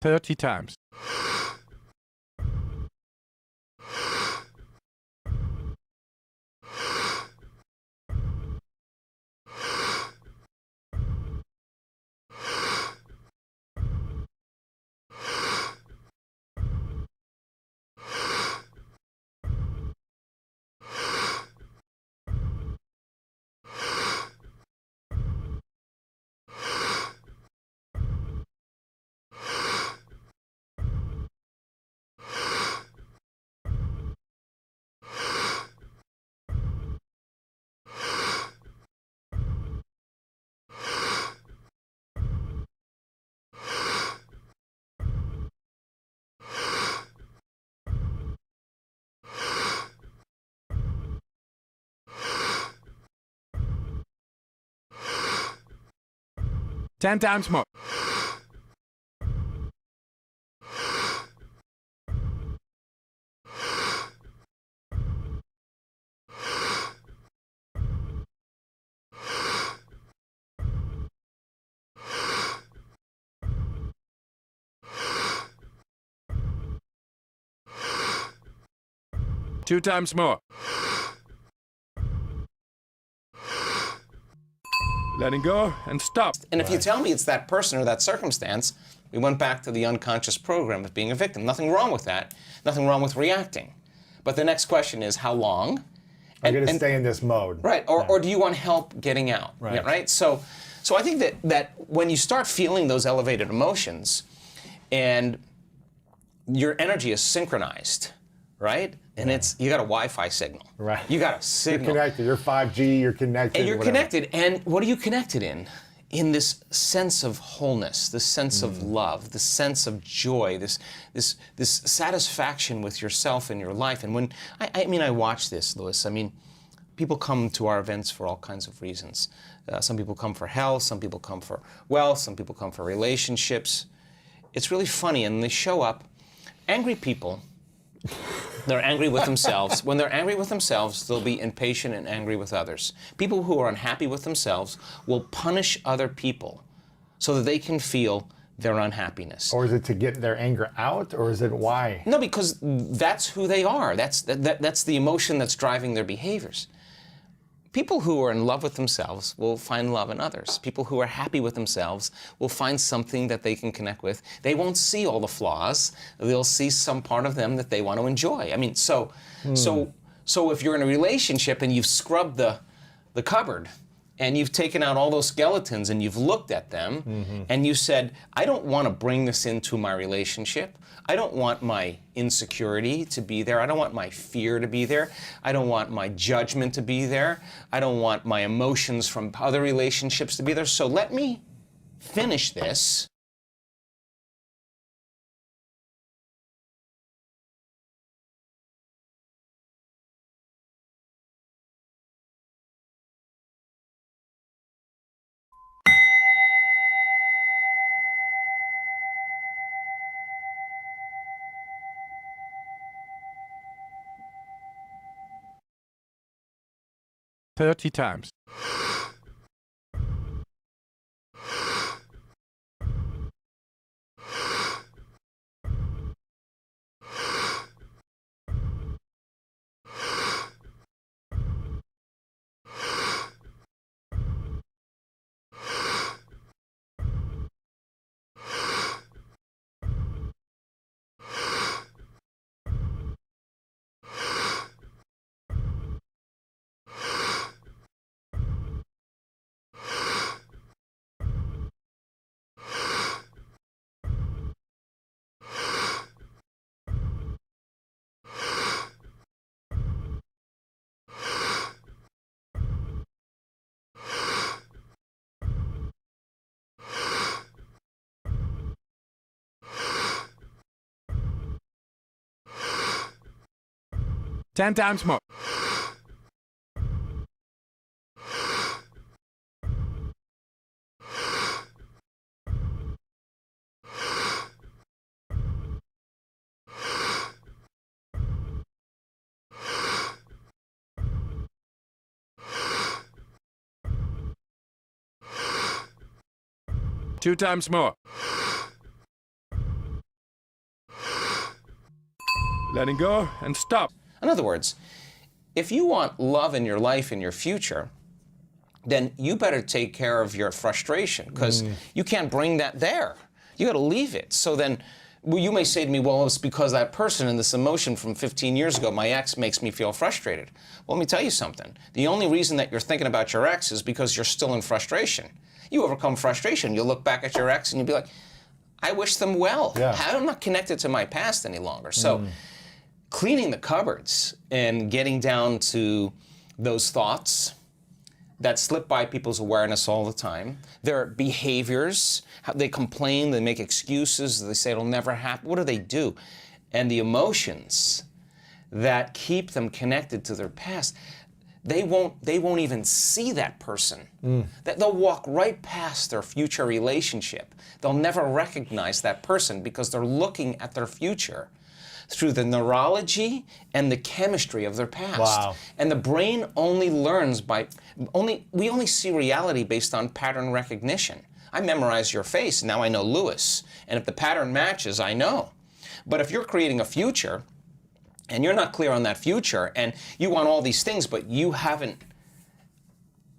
30 times. Ten times more. Two times more. Letting go and stop. And if you tell me it's that person or that circumstance, we went back to the unconscious program of being a victim. Nothing wrong with that. Nothing wrong with reacting. But the next question is how long? I'm going to stay in this mode. Right. Or do you want help getting out? Right. Yeah, right? So I think that when you start feeling those elevated emotions and your energy is synchronized, right? And you got a Wi-Fi signal. Right. You got a signal. You're connected. You're 5G. You're connected. And you're whatever. connected. And what are you connected in? In this sense of wholeness, this sense of love, this sense of joy, this satisfaction with yourself and your life. And when I watch this, Louis. I mean, people come to our events for all kinds of reasons. Some people come for health. Some people come for wealth. Some people come for relationships. It's really funny, and they show up. Angry people. They're angry with themselves. When they're angry with themselves, they'll be impatient and angry with others. People who are unhappy with themselves will punish other people so that they can feel their unhappiness. Or is it to get their anger out, or is it why? No, because that's who they are. That's the emotion that's driving their behaviors. People who are in love with themselves will find love in others. People who are happy with themselves will find something that they can connect with. They won't see all the flaws. They'll see some part of them that they want to enjoy. I mean, so if you're in a relationship and you've scrubbed the cupboard and you've taken out all those skeletons and you've looked at them and you said, I don't want to bring this into my relationship. I don't want my insecurity to be there. I don't want my fear to be there. I don't want my judgment to be there. I don't want my emotions from other relationships to be there. So let me finish this. Thirty times. Ten times more. Two times more. letting go, and stop. In other words, if you want love in your life, in your future, then you better take care of your frustration, because you can't bring that there. You got to leave it. So then, well, you may say to me, well, it's because that person and this emotion from 15 years ago, my ex, makes me feel frustrated. Well, let me tell you something. The only reason that you're thinking about your ex is because you're still in frustration. You overcome frustration. You'll look back at your ex and you'll be like, I wish them well. Yeah. I'm not connected to my past any longer. So cleaning the cupboards and getting down to those thoughts that slip by people's awareness all the time, their behaviors, how they complain, they make excuses, they say it'll never happen. What do? And the emotions that keep them connected to their past, they won't even see that person. That they'll walk right past their future relationship. They'll never recognize that person because they're looking at their future through the neurology and the chemistry of their past. Wow. And the brain only learns we only see reality based on pattern recognition. I memorize your face, now I know Lewis. And if the pattern matches, I know. But if you're creating a future, and you're not clear on that future, and you want all these things, but you haven't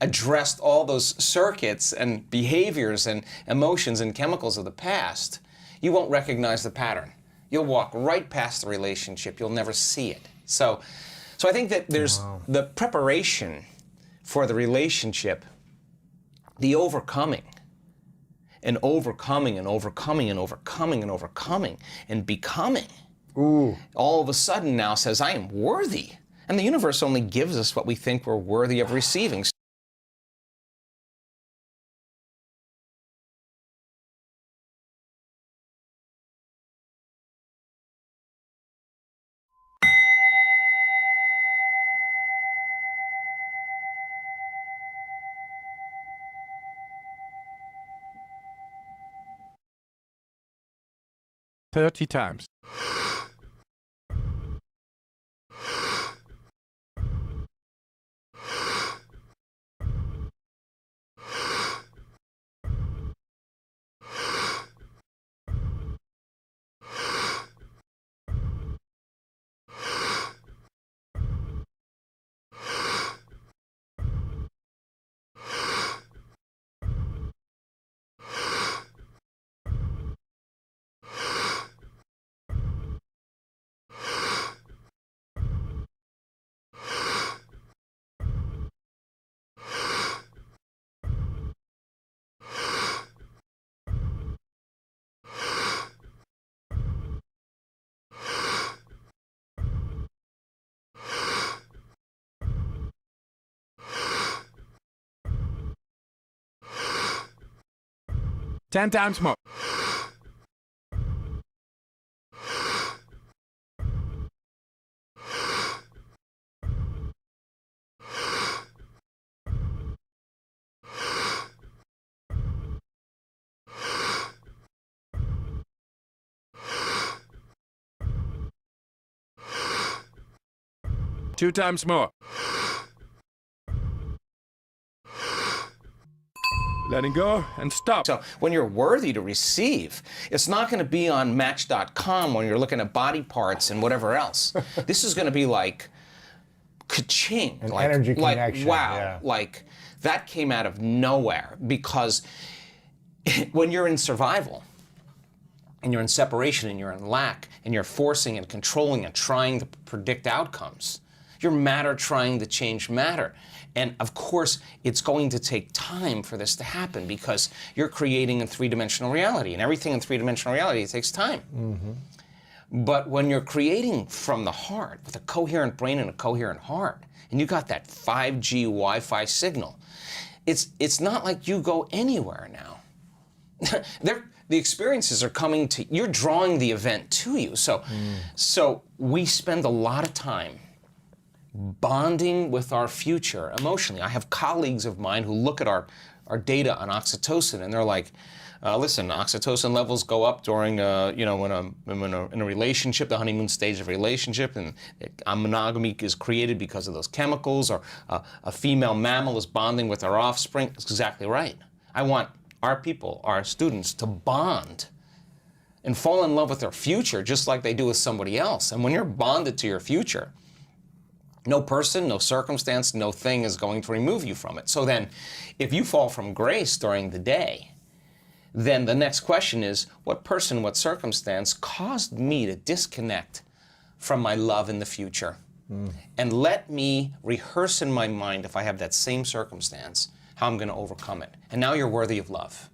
addressed all those circuits and behaviors and emotions and chemicals of the past, you won't recognize the pattern. You'll walk right past the relationship. You'll never see it. So I think that there's the preparation for the relationship, the overcoming, and overcoming and overcoming and overcoming and overcoming and becoming. All of a sudden now says, I am worthy. And the universe only gives us what we think we're worthy of receiving. "30 times. "10 times more. "2 times more. Letting go and stop. So when you're worthy to receive, it's not going to be on Match.com when you're looking at body parts and whatever else. This is going to be like ka-ching. An like, energy like, connection. wow. Yeah. Like that came out of nowhere, because when you're in survival and you're in separation and you're in lack and you're forcing and controlling and trying to predict outcomes, you're matter trying to change matter. And of course, it's going to take time for this to happen because you're creating in three-dimensional reality, and everything in three-dimensional reality takes time. But when you're creating from the heart, with a coherent brain and a coherent heart, and you got that 5G Wi-Fi signal, it's not like you go anywhere now. The experiences are coming to, you're drawing the event to you. So we spend a lot of time bonding with our future emotionally. I have colleagues of mine who look at our data on oxytocin, and they're like, listen, oxytocin levels go up during, in a relationship, the honeymoon stage of a relationship, and monogamy is created because of those chemicals, or a female mammal is bonding with her offspring. That's exactly right. I want our people, our students, to bond and fall in love with their future just like they do with somebody else. And when you're bonded to your future, no person, no circumstance, no thing is going to remove you from it. So then, if you fall from grace during the day, then the next question is, what person, what circumstance caused me to disconnect from my love in the future? And let me rehearse in my mind, if I have that same circumstance, how I'm going to overcome it. And now you're worthy of love.